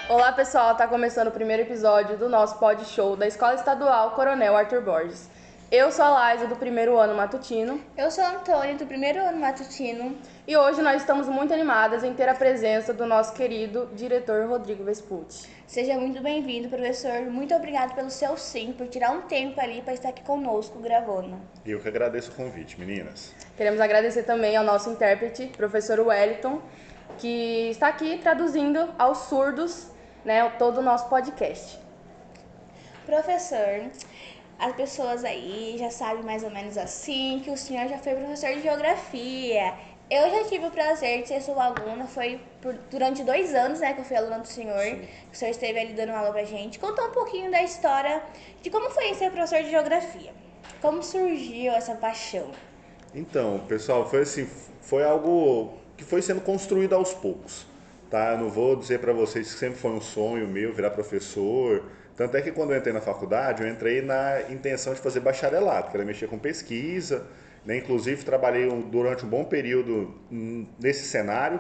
Olá pessoal, tá começando o primeiro episódio do nosso pod show da Escola Estadual Coronel Arthur Borges. Eu sou a Laísa do primeiro ano matutino. Eu sou a Antônia do primeiro ano matutino. E hoje nós estamos muito animadas em ter a presença do nosso querido diretor Rodrigo Vespucci. Seja muito bem-vindo, professor. Muito obrigado pelo seu sim, por tirar um tempo ali para estar aqui conosco gravando. Eu que agradeço o convite, meninas. Queremos agradecer também ao nosso intérprete, professor Wellington, que está aqui traduzindo aos surdos, todo o nosso podcast. Professor, as pessoas aí já sabem mais ou menos assim que o senhor já foi professor de geografia. Eu já tive o prazer de ser sua aluna, foi durante 2 anos, que eu fui aluna do senhor. Sim. O senhor esteve ali dando aula pra gente. Contou um pouquinho da história de como foi ser professor de geografia. Como surgiu essa paixão? Então, pessoal, foi algo que foi sendo construído aos poucos, tá? Eu não vou dizer para vocês que sempre foi um sonho meu virar professor. Tanto é que quando eu entrei na faculdade, eu entrei na intenção de fazer bacharelado, que era mexer com pesquisa, né? Inclusive trabalhei durante um bom período nesse cenário,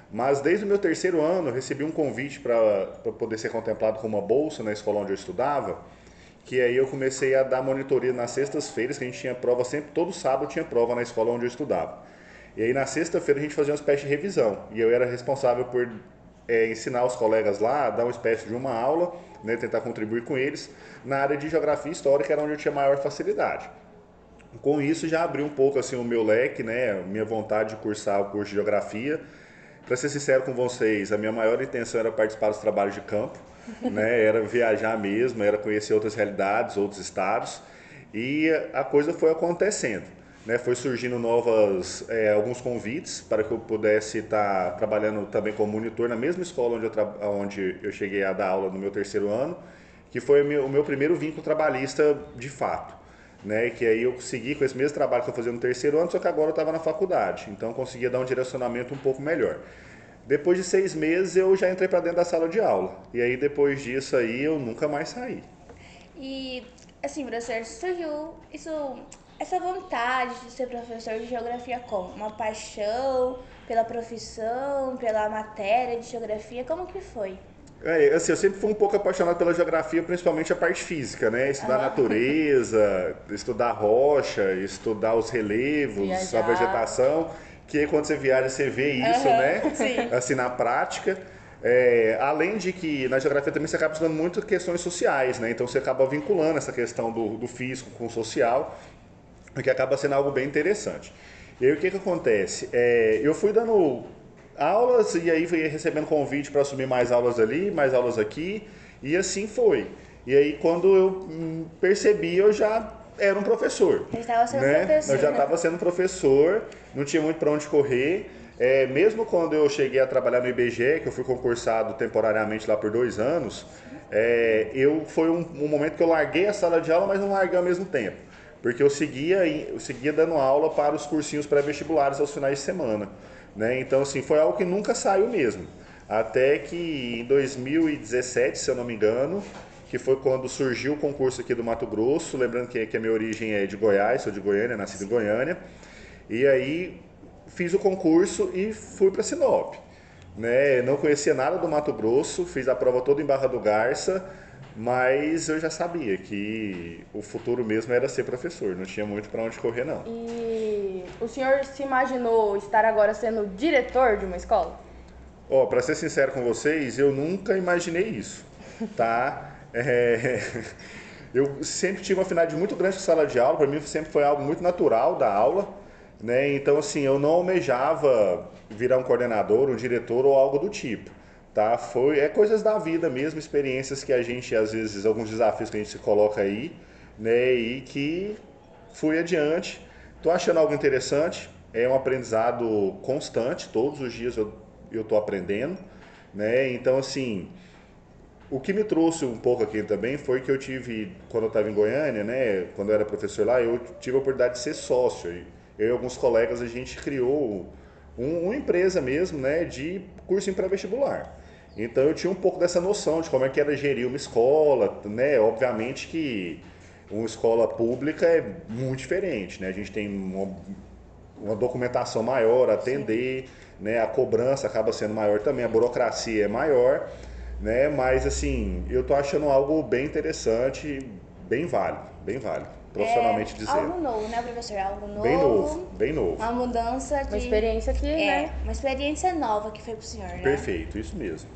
mas desde o meu terceiro ano eu recebi um convite para poder ser contemplado com uma bolsa na escola onde eu estudava, que aí eu comecei a dar monitoria nas sextas-feiras, que a gente tinha prova sempre, todo sábado tinha prova na escola onde eu estudava. E aí na sexta-feira a gente fazia uma espécie de revisão, e eu era responsável por ensinar os colegas lá, dar uma espécie de uma aula, né, tentar contribuir com eles, na área de geografia e história, que era onde eu tinha maior facilidade. Com isso já abri um pouco assim o meu leque, né, minha vontade de cursar o curso de geografia. Para ser sincero com vocês, a minha maior intenção era participar dos trabalhos de campo, né, era viajar mesmo, era conhecer outras realidades, outros estados, e a coisa foi acontecendo. Né, foi surgindo alguns convites para que eu pudesse estar trabalhando também como monitor na mesma escola onde eu cheguei a dar aula no meu terceiro ano, que foi o meu primeiro vínculo trabalhista de fato. Né, que aí eu segui com esse mesmo trabalho que eu fazia no terceiro ano, só que agora eu estava na faculdade, então eu conseguia dar um direcionamento um pouco melhor. Depois de 6 meses eu já entrei para dentro da sala de aula, e aí depois disso aí eu nunca mais saí. E assim, professor, surgiu essa vontade de ser professor de geografia como? Uma paixão pela profissão, pela matéria de geografia, como que foi? Assim, eu sempre fui um pouco apaixonado pela geografia, principalmente a parte física, né? Estudar a natureza, estudar a rocha, estudar os relevos, viajar. A vegetação, que aí quando você viaja você vê isso, né? Sim. Assim, na prática. Além de que na geografia também você acaba estudando muito questões sociais, né? Então você acaba vinculando essa questão do físico com o social, o que acaba sendo algo bem interessante. E aí o que acontece? Eu fui dando aulas e aí fui recebendo convite para assumir mais aulas ali, mais aulas aqui, e assim foi. E aí quando eu percebi, eu já era um professor. Eu estava sendo né? professor. Eu já estava sendo professor, não tinha muito para onde correr. Mesmo quando eu cheguei a trabalhar no IBGE, que eu fui concursado temporariamente lá por 2 anos, foi um momento que eu larguei a sala de aula, mas não larguei ao mesmo tempo. Porque eu seguia dando aula para os cursinhos pré-vestibulares aos finais de semana. Né? Então, assim, foi algo que nunca saiu mesmo. Até que em 2017, se eu não me engano, que foi quando surgiu o concurso aqui do Mato Grosso, lembrando que a minha origem é de Goiás, sou de Goiânia, nascido em Goiânia. E aí fiz o concurso e fui para Sinop. Né? Não conhecia nada do Mato Grosso, fiz a prova toda em Barra do Garça, mas eu já sabia que o futuro mesmo era ser professor, não tinha muito para onde correr não. E o senhor se imaginou estar agora sendo diretor de uma escola? Para ser sincero com vocês, eu nunca imaginei isso, tá? Eu sempre tive uma afinidade muito grande com sala de aula, para mim sempre foi algo muito natural da aula, né? Então assim, eu não almejava virar um coordenador, um diretor ou algo do tipo. Tá? Coisas da vida mesmo, experiências que a gente, às vezes, alguns desafios que a gente se coloca aí, né, e que fui adiante. Tô achando algo interessante, é um aprendizado constante, todos os dias eu tô aprendendo, né, então assim, o que me trouxe um pouco aqui também foi que eu tive, quando eu estava em Goiânia, né, quando eu era professor lá, eu tive a oportunidade de ser sócio, eu e alguns colegas, a gente criou uma empresa mesmo, né, de curso em pré-vestibular. Então eu tinha um pouco dessa noção de como é que era gerir uma escola, né? Obviamente que uma escola pública é muito diferente, né? A gente tem uma documentação maior a atender, né? A cobrança acaba sendo maior também, a burocracia é maior, né? Mas assim, eu tô achando algo bem interessante, bem válido, profissionalmente dizendo. Algo novo, né, professor? Algo novo. Bem novo, bem novo. Uma mudança de... Uma experiência que, né? Uma experiência nova que foi pro senhor, né? Perfeito, isso mesmo.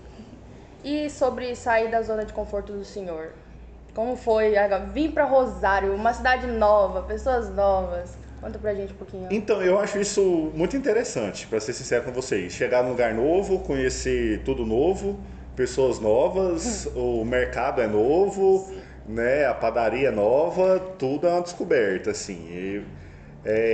E sobre sair da zona de conforto do senhor? Como foi vir para Rosário, uma cidade nova, pessoas novas? Conta pra gente um pouquinho. Então, eu acho isso muito interessante, para ser sincero com vocês. Chegar num lugar novo, conhecer tudo novo, pessoas novas, o mercado é novo, né? A padaria é nova, tudo é uma descoberta, assim.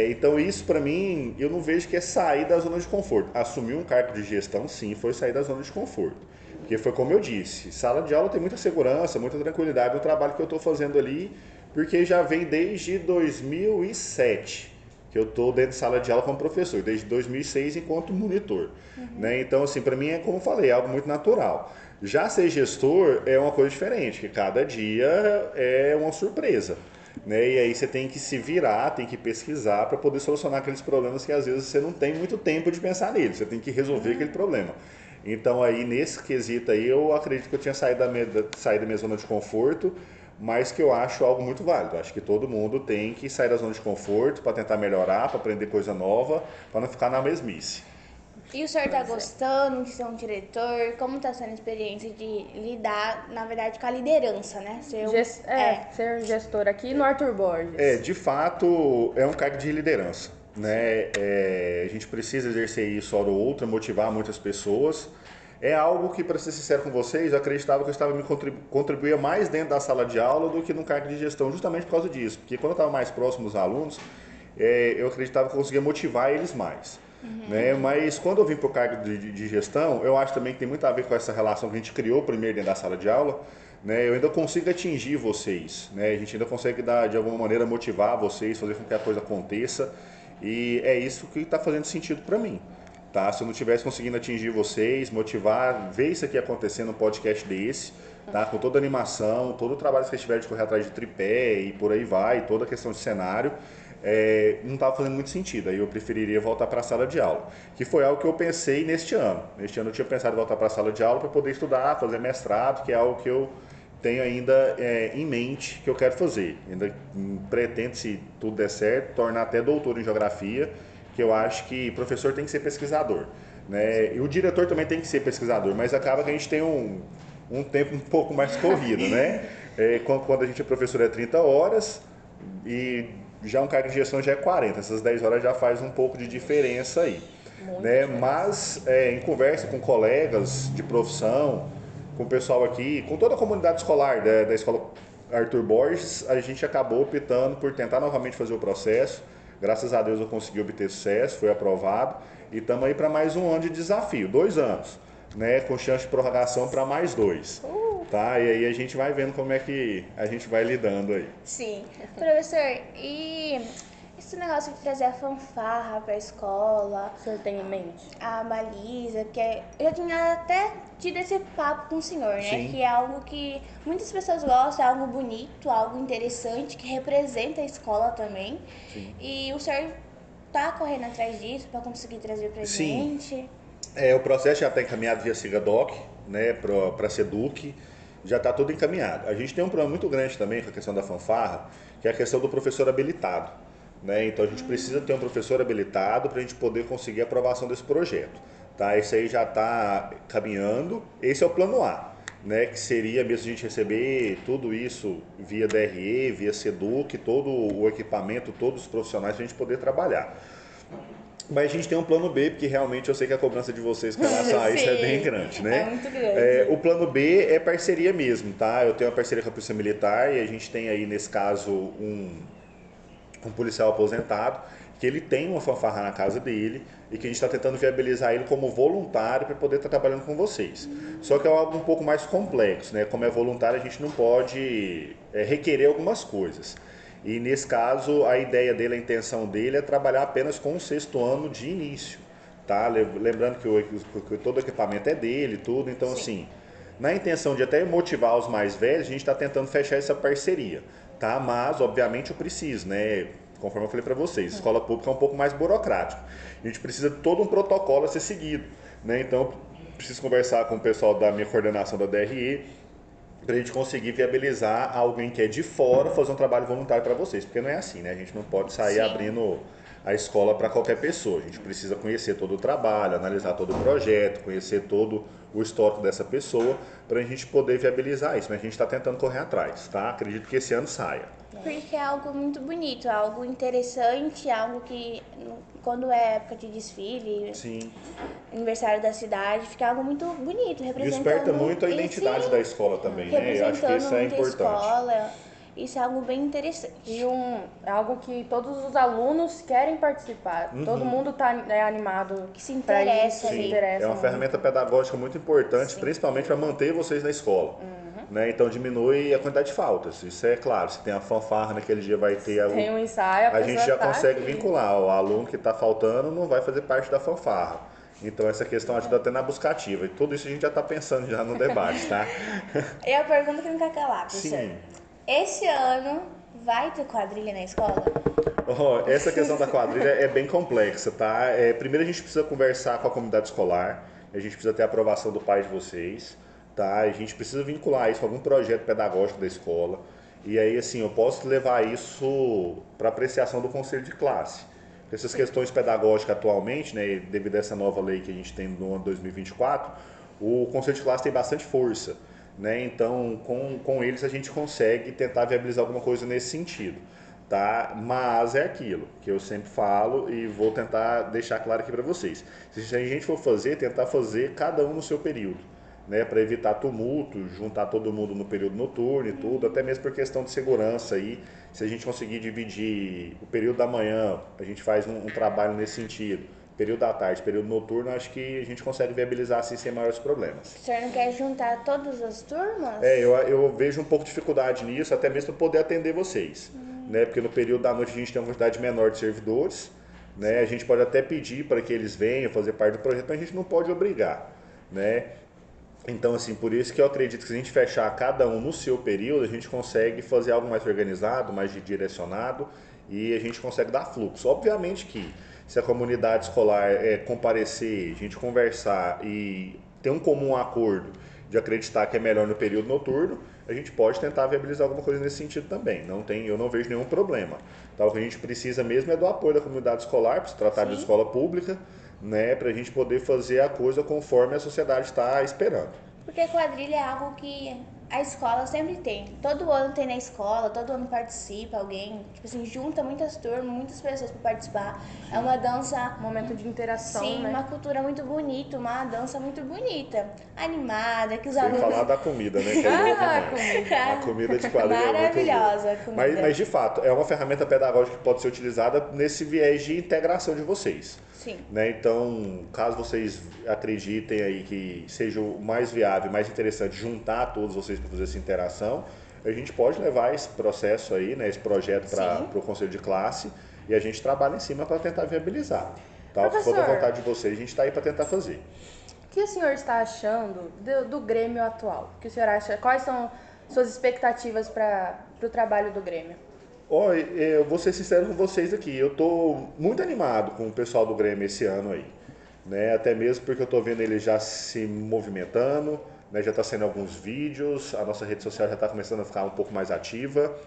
Então, isso para mim, eu não vejo que é sair da zona de conforto. Assumir um cargo de gestão, sim, foi sair da zona de conforto. Porque foi como eu disse, sala de aula tem muita segurança, muita tranquilidade no trabalho que eu estou fazendo ali, porque já vem desde 2007 que eu estou dentro de sala de aula como professor, desde 2006 enquanto monitor. Né? Então, assim, para mim é como eu falei, é algo muito natural. Já ser gestor é uma coisa diferente, que cada dia é uma surpresa. Né? E aí você tem que se virar, tem que pesquisar para poder solucionar aqueles problemas que às vezes você não tem muito tempo de pensar neles, você tem que resolver aquele problema. Então aí nesse quesito aí eu acredito que eu tinha saído da minha zona de conforto, mas que eu acho algo muito válido. Acho que todo mundo tem que sair da zona de conforto para tentar melhorar, para aprender coisa nova, para não ficar na mesmice. E o senhor tá gostando de ser um diretor? Como tá sendo a experiência de lidar, na verdade, com a liderança, né? Ser gestor aqui no Arthur Borges. De fato, é um cargo de liderança. Né? A gente precisa exercer isso hora ou outra, motivar muitas pessoas. É algo que, para ser sincero com vocês, eu acreditava que eu estava me contribuía mais dentro da sala de aula do que no cargo de gestão, justamente por causa disso. Porque quando eu estava mais próximo dos alunos, eu acreditava que eu conseguia motivar eles mais. Né? Mas quando eu vim para o cargo de gestão, eu acho também que tem muito a ver com essa relação que a gente criou primeiro dentro da sala de aula. Né? Eu ainda consigo atingir vocês, né? A gente ainda consegue de alguma maneira motivar vocês, fazer com que a coisa aconteça. E é isso que está fazendo sentido para mim. Tá? Se eu não estivesse conseguindo atingir vocês, motivar, ver isso aqui acontecendo num podcast desse, tá? Com toda a animação, todo o trabalho que vocês tiverem de correr atrás de tripé e por aí vai, toda a questão de cenário, não estava fazendo muito sentido. Aí eu preferiria voltar para a sala de aula, que foi algo que eu pensei neste ano. Neste ano eu tinha pensado em voltar para a sala de aula para poder estudar, fazer mestrado, que é algo que eu tenho ainda em mente que eu quero fazer. Ainda pretendo, se tudo der certo, tornar até doutor em geografia, que eu acho que professor tem que ser pesquisador. Né? E o diretor também tem que ser pesquisador, mas acaba que a gente tem um tempo um pouco mais corrido. Né? Quando a gente é professor é 30 horas e já um cargo de gestão já é 40. Essas 10 horas já faz um pouco de diferença aí. Né? Mas em conversa com colegas de profissão, com o pessoal aqui, com toda a comunidade escolar da Escola Arthur Borges, a gente acabou optando por tentar novamente fazer o processo. Graças a Deus eu consegui obter sucesso, foi aprovado. E estamos aí para mais um ano de desafio, 2 anos, né? Com chance de prorrogação para mais 2. Tá? E aí a gente vai vendo como é que a gente vai lidando aí. Sim. Professor, e esse negócio de trazer a fanfarra pra escola? O senhor tem em mente? A baliza, eu já tinha até tido esse papo com o senhor, né? Sim. Que é algo que muitas pessoas gostam, é algo bonito, algo interessante, que representa a escola também. Sim. E o senhor tá correndo atrás disso para conseguir trazer pra gente? O processo já está encaminhado via SIGADOC, né, para a SEDUC, já está tudo encaminhado. A gente tem um problema muito grande também com a questão da fanfarra, que é a questão do professor habilitado. Né? Então a gente precisa ter um professor habilitado para a gente poder conseguir a aprovação desse projeto. Tá? Isso aí já está caminhando, esse é o plano A, né? Que seria mesmo a gente receber tudo isso via DRE, via SEDUC, todo o equipamento, todos os profissionais para a gente poder trabalhar. Mas a gente tem um plano B, porque realmente eu sei que a cobrança de vocês com relação a isso é bem grande, né? É muito grande. O plano B é parceria mesmo, tá? Eu tenho uma parceria com a Polícia Militar e a gente tem aí, nesse caso, um policial aposentado, que ele tem uma fanfarra na casa dele e que a gente está tentando viabilizar ele como voluntário para poder estar trabalhando com vocês. Só que é algo um pouco mais complexo, né? Como é voluntário, a gente não pode requerer algumas coisas. E nesse caso, a ideia dele, a intenção dele é trabalhar apenas com o 6º ano de início. Tá? Lembrando que todo o equipamento é dele, tudo, então assim, na intenção de até motivar os mais velhos, a gente está tentando fechar essa parceria. Tá? Mas, obviamente, eu preciso, né? conforme eu falei para vocês, escola pública é um pouco mais burocrático. A gente precisa de todo um protocolo a ser seguido, né? Então, preciso conversar com o pessoal da minha coordenação da DRE para a gente conseguir viabilizar alguém que é de fora fazer um trabalho voluntário para vocês, porque não é assim, né? A gente não pode sair Sim. abrindo a escola para qualquer pessoa. A gente precisa conhecer todo o trabalho, analisar todo o projeto, conhecer todo o histórico dessa pessoa para a gente poder viabilizar isso. Mas a gente está tentando correr atrás, tá? Acredito que esse ano saia. Porque é algo muito bonito, algo interessante, algo que quando é época de desfile, Sim. aniversário da cidade, fica algo muito bonito, representando... Desperta muito a identidade da escola também, né? Eu acho que isso é muita importante. escola. Isso é algo bem interessante. E é algo que todos os alunos querem participar. Todo mundo está animado. Que se pra interessa, isso, se sim. interessa É uma muito. ferramenta pedagógica muito importante, principalmente para manter vocês na escola. Né? Então diminui a quantidade de faltas. Isso é claro. Se tem a fanfarra naquele dia, vai ter Tem um ensaio, a gente pessoa já tá consegue aqui. vincular. O aluno que está faltando não vai fazer parte da fanfarra. Então essa questão ajuda até na buscativa. E tudo isso a gente já está pensando já no debate, tá? E a pergunta que não quer calar, professor. Sim. Esse ano vai ter quadrilha na escola? Oh, essa questão da quadrilha é bem complexa, tá? Primeiro a gente precisa conversar com a comunidade escolar, a gente precisa ter a aprovação do pai de vocês, tá? A gente precisa vincular isso com algum projeto pedagógico da escola. E aí, assim, eu posso levar isso para apreciação do conselho de classe. Essas questões pedagógicas atualmente, né, devido a essa nova lei que a gente tem no ano 2024, o conselho de classe tem bastante força. Né? Então, com eles a gente consegue tentar viabilizar alguma coisa nesse sentido, tá? Mas é aquilo que eu sempre falo e vou tentar deixar claro aqui para vocês. Se a gente for fazer, tentar fazer cada um no seu período, né? Para evitar tumulto, juntar todo mundo no período noturno e tudo, até mesmo por questão de segurança aí. Se a gente conseguir dividir o período da manhã, a gente faz um trabalho nesse sentido. Período da tarde, período noturno, acho que a gente consegue viabilizar assim sem maiores problemas. O senhor não quer juntar todas as turmas? Eu vejo um pouco de dificuldade nisso, até mesmo para poder atender vocês. Né? Porque no período da noite a gente tem uma quantidade menor de servidores. Né? A gente pode até pedir para que eles venham fazer parte do projeto, mas a gente não pode obrigar. Né? Então, assim, por isso que eu acredito que se a gente fechar cada um no seu período, a gente consegue fazer algo mais organizado, mais direcionado e a gente consegue dar fluxo. Obviamente que se a comunidade escolar comparecer, a gente conversar e ter um comum acordo de acreditar que é melhor no período noturno, a gente pode tentar viabilizar alguma coisa nesse sentido também. Eu não vejo nenhum problema. Tá? O que a gente precisa mesmo é do apoio da comunidade escolar, para se tratar de escola pública, né, para a gente poder fazer a coisa conforme a sociedade está esperando. Porque quadrilha é algo que a escola sempre tem. Todo ano tem na escola, todo ano participa alguém. Tipo assim, junta muitas turmas, muitas pessoas para participar. É uma dança... Um momento de interação, Sim, né? uma cultura muito bonita, uma dança muito bonita. Animada, que os Sem alunos... falar da comida, né? Que é louco, né? A comida de quadrilha é muito Maravilhosa boa. a comida. Mas, de fato, é uma ferramenta pedagógica que pode ser utilizada nesse viés de integração de vocês. Sim. Né? Então, caso vocês acreditem aí que seja o mais viável, mais interessante juntar todos vocês para fazer essa interação, a gente pode levar esse processo aí, né, esse projeto para o conselho de classe e a gente trabalha em cima para tentar viabilizar. Tá? Se for da Professor, vontade de vocês, a gente está aí para tentar fazer. o que o senhor está achando do Grêmio atual? O que o senhor acha? Quais são suas expectativas para o trabalho do Grêmio? Olha, eu vou ser sincero com vocês aqui, eu estou muito animado com o pessoal do Grêmio esse ano aí, né? Até mesmo porque eu estou vendo ele já se movimentando, né? Já está saindo alguns vídeos, a nossa rede social já está começando a ficar um pouco mais ativa.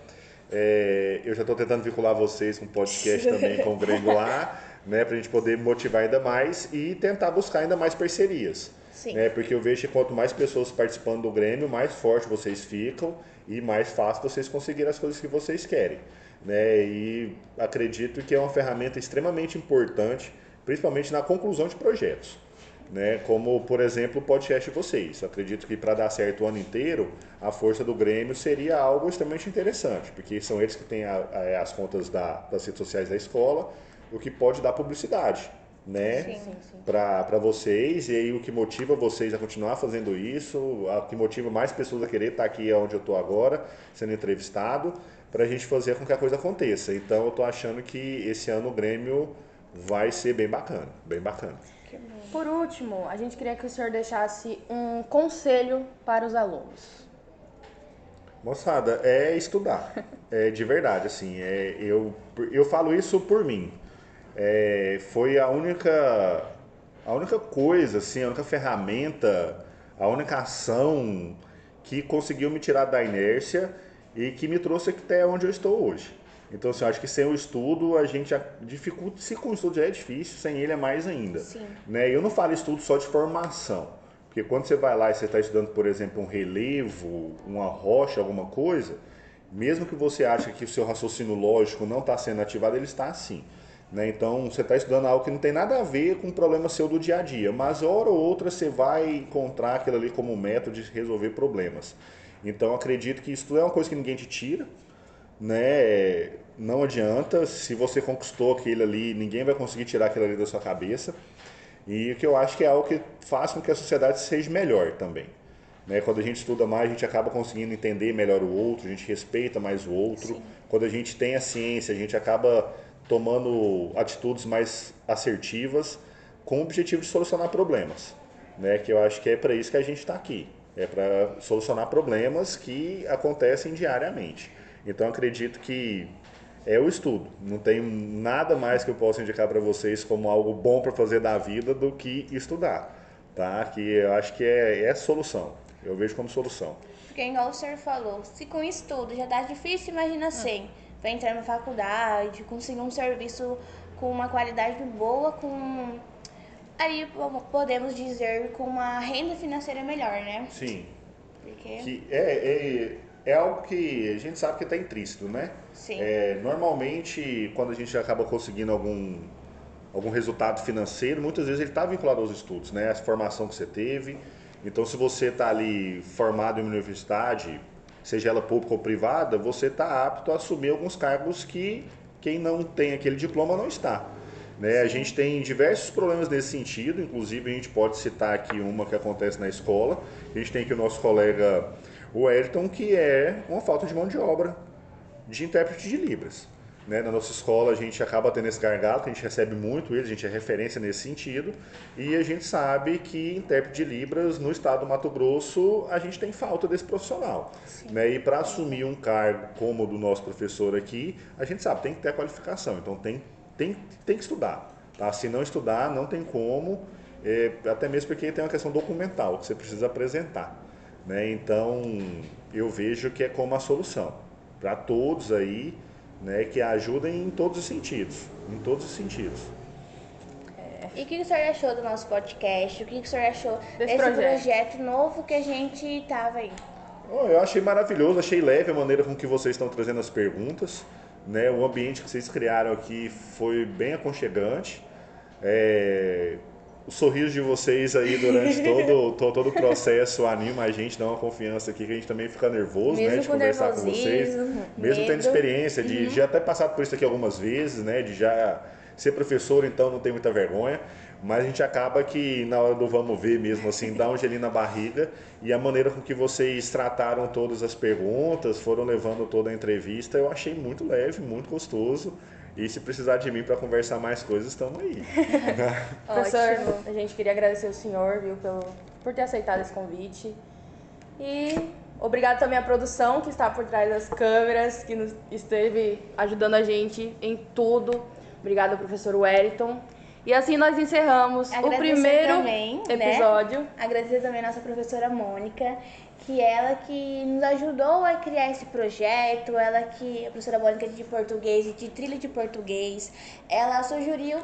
Eu já estou tentando vincular vocês com podcast também com o Grêmio lá, né? Para a gente poder motivar ainda mais e tentar buscar ainda mais parcerias. Sim. Né? Porque eu vejo que quanto mais pessoas participando do Grêmio, mais forte vocês ficam e mais fácil vocês conseguirem as coisas que vocês querem. Né? E acredito que é uma ferramenta extremamente importante, principalmente na conclusão de projetos. Né? Como, por exemplo, o podcast de vocês. Eu acredito que para dar certo o ano inteiro, a força do Grêmio seria algo extremamente interessante, porque são eles que têm as contas das redes sociais da escola, o que pode dar publicidade. Né? Para vocês, e aí o que motiva vocês a continuar fazendo isso, o que motiva mais pessoas a querer estar aqui onde eu estou agora, sendo entrevistado, para a gente fazer com que a coisa aconteça. Então eu estou achando que esse ano o Grêmio vai ser bem bacana, bem bacana. Por último, a gente queria que o senhor deixasse um conselho para os alunos. Moçada, é estudar. É de verdade, assim. Eu falo isso por mim. Foi a única coisa, assim, a única ferramenta, a única ação que conseguiu me tirar da inércia e que me trouxe até onde eu estou hoje. Então, assim, eu acho que sem o estudo, a gente dificulta, se com o estudo já é difícil, sem ele é mais ainda. Sim. Né? Eu não falo estudo só de formação, porque quando você vai lá e você está estudando, por exemplo, um relevo, uma rocha, alguma coisa, mesmo que você ache que o seu raciocínio lógico não está sendo ativado, ele está assim. Né? Então, você está estudando algo que não tem nada a ver com o problema seu do dia a dia, mas hora ou outra você vai encontrar aquilo ali como um método de resolver problemas. Então, acredito que isso é uma coisa que ninguém te tira, né? Não adianta, se você conquistou aquilo ali, ninguém vai conseguir tirar aquilo ali da sua cabeça. E o que eu acho que é algo que faz com que a sociedade seja melhor também. Né? Quando a gente estuda mais, a gente acaba conseguindo entender melhor o outro, a gente respeita mais o outro. Sim. Quando a gente tem a ciência, a gente acaba tomando atitudes mais assertivas com o objetivo de solucionar problemas. Né? Que eu acho que é para isso que a gente está aqui. É para solucionar problemas que acontecem diariamente. Então acredito que é o estudo. Não tem nada mais que eu possa indicar para vocês como algo bom para fazer da vida do que estudar, tá? Que eu acho que é solução. Eu vejo como solução. Porque, igual o senhor falou, se com estudo já tá difícil, imagina sem. Vai entrar na faculdade, conseguir um serviço com uma qualidade boa, com... Aí podemos dizer com uma renda financeira melhor, né? Sim. Porque... Que é algo que a gente sabe que está intrínseco, né? Sim. Normalmente, quando a gente acaba conseguindo algum resultado financeiro, muitas vezes ele está vinculado aos estudos, né? A formação que você teve. Então, se você está ali formado em uma universidade, seja ela pública ou privada, você está apto a assumir alguns cargos que quem não tem aquele diploma não está. Né? A gente tem diversos problemas nesse sentido, inclusive a gente pode citar aqui uma que acontece na escola. A gente tem aqui o nosso colega o Ayrton, que é uma falta de mão de obra de intérprete de Libras. Né? Na nossa escola a gente acaba tendo esse gargalo, que a gente recebe muito ele, a gente é referência nesse sentido, e a gente sabe que intérprete de Libras no estado do Mato Grosso a gente tem falta desse profissional. Né? E para assumir um cargo como o do nosso professor aqui, a gente sabe, tem que ter a qualificação, então tem que estudar. Tá? Se não estudar, não tem como, até mesmo porque tem uma questão documental que você precisa apresentar. Né? Então, eu vejo que é como a solução para todos aí, né, que ajudem em todos os sentidos, E o que o senhor achou do nosso podcast? O que o senhor achou Desse desse projeto projeto novo que a gente tava aí? Eu achei maravilhoso, achei leve a maneira com que vocês estão trazendo as perguntas, né? O ambiente que vocês criaram aqui foi bem aconchegante. O sorriso de vocês aí durante todo o processo anima a gente, dá uma confiança aqui que a gente também fica nervoso, Mesmo né, de com conversar com vocês. nervosismo, Mesmo tendo medo. experiência, de já ter passado por isso aqui algumas vezes, né, de já ser professor, então não tem muita vergonha. Mas a gente acaba que na hora do vamos ver mesmo assim, dá um gelinho na barriga. E a maneira com que vocês trataram todas as perguntas, foram levando toda a entrevista, eu achei muito leve, muito gostoso. E se precisar de mim para conversar mais coisas, estamos aí. Professor, Ótimo. a gente queria agradecer o senhor, viu, por ter aceitado esse convite. E obrigado também à produção que está por trás das câmeras, que esteve ajudando a gente em tudo. Obrigada ao professor Wellington. E assim nós encerramos o primeiro episódio. Né? Agradecer também a nossa professora Mônica, que ela que nos ajudou a criar esse projeto, a professora Mônica de português e de trilha de português, ela surgiu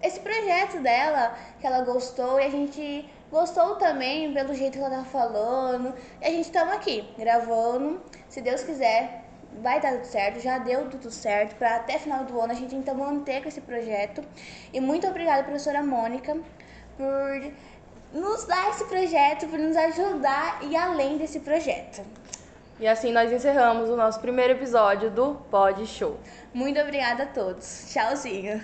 esse projeto dela, que ela gostou e a gente gostou também pelo jeito que ela tá falando. E a gente estamos aqui gravando, se Deus quiser. Vai dar tudo certo, já deu tudo certo, para até final do ano a gente então manter com esse projeto. E muito obrigada, professora Mônica, por nos dar esse projeto, por nos ajudar e além desse projeto. E assim nós encerramos o nosso primeiro episódio do Pod Show. Muito obrigada a todos. Tchauzinho.